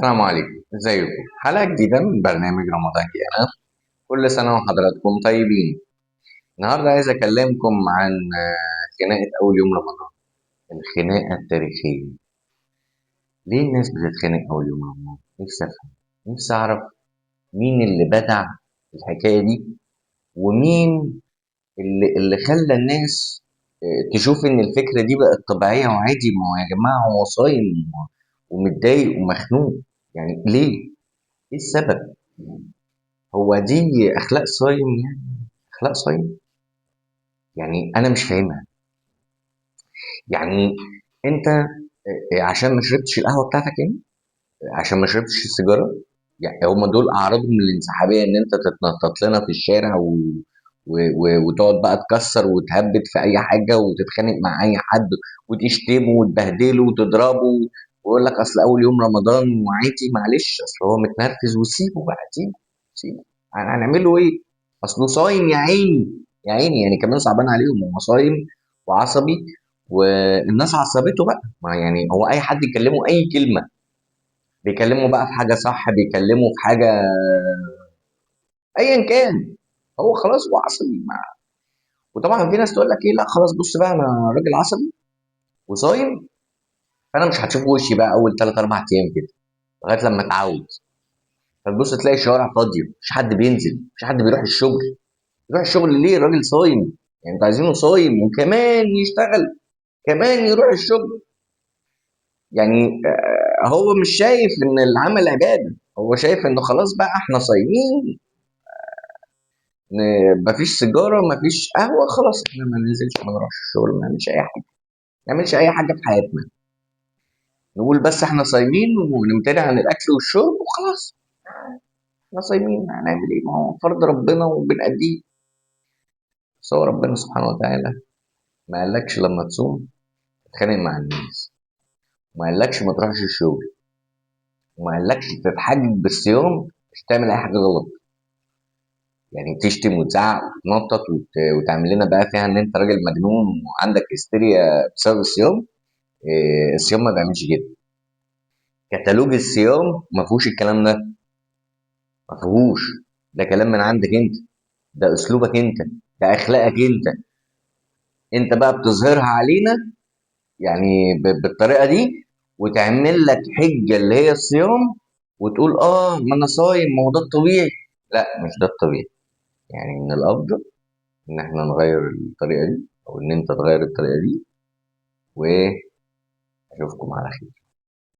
السلام عليكم، ازيكم؟ حلقة جديدة من برنامج رمضان جانا. كل سنة وحضراتكم طيبين. النهاردة عايز أكلمكم عن خناقة أول يوم رمضان، الخناقة التاريخية. ليه الناس بتتخانق أول يوم رمضان؟ نفسي أفهم، نفسي أعرف مين اللي بدع الحكاية دي، ومين اللي خلى الناس تشوف إن الفكرة دي بقت طبيعية وعادي. ما هو يا جماعة هو صايم ومتضايق ومخنوق، يعني ليه؟ إيه السبب؟ هو دي أخلاق صايم يعني؟ أخلاق صايم؟ يعني أنا مش فاهمها. يعني أنت عشان ما شربتش القهوة بتاعتك يعني؟ عشان ما شربتش السيجارة؟ يعني هم دول أعراضهم الانسحابية إن أنت تتنطط لنا في الشارع وتقعد بقى تكسر وتهبد في أي حاجة وتتخانق مع أي حد وتشتمه وتبهدله وتضربه ويقول لك أصل أول يوم رمضان وعادي، معلش أصل هو متنرفز وسيبه بقى، سيبه. هنعمل له إيه؟ أصله صايم يا عيني، يا عيني يعني كمان صعبان عليهم، هو صايم وعصبي والناس عصبته بقى. ما يعني هو أي حد يكلمه أي كلمة بيكلمه بقى في حاجة صح، بيكلمه في حاجة أيا كان، هو خلاص هو عصبي. وطبعا في ناس تقول لك ايه، لا خلاص بص بقى انا راجل عصبي وصايم، فانا مش هتشوف وشي بقى اول 3 4 ايام كده لغايه لما اتعود. فتبص تلاقي الشوارع فاضيه، مفيش حد بينزل، مفيش حد بيروح الشغل. يروح الشغل ليه؟ الراجل صايم. يعني انتوا عايزينه صايم وكمان يشتغل، كمان يروح الشغل؟ يعني هو مش شايف ان العمل عباده، هو شايف انه خلاص بقى احنا صايمين، مفيش سيجاره مفيش قهوه، خلاص احنا ما ننزلش ما نروحش الشغل ما نعملش اي حاجه، ما نعملش اي حاجه في حياتنا، نقول بس احنا صايمين ونمتنع عن الاكل والشرب وخلاص. احنا صايمين هنعمل ايه؟ ما هو فرض ربنا وبنأديه. بس هو ربنا سبحانه وتعالى ما قالكش لما تصوم تتخانق مع الناس، وما قالكش ما تروحش الشغل، وما قالكش تتحجج بالصيام مش تعمل اي حاجه غلط. يعني تشتم وتزعق وتنطط وتعمل لنا بقى فيها ان انت راجل مجنون وعندك هستيريا بسبب الصيام. إيه، الصيام ما بيعملش كده. كتالوج الصيام ما فيهوش الكلام ده، ما فيهوش. ده كلام من عندك انت، ده اسلوبك انت، ده اخلاقك انت، انت بقى بتظهرها علينا يعني بالطريقه دي، وتعمل لك حجه اللي هي الصيام وتقول اه ما انا صايم ما هو ده الطبيعي. لا مش ده الطبيعي. يعني من الافضل ان احنا نغير الطريقه دي او ان انت تغير الطريقه دي، واشوفكم على خير.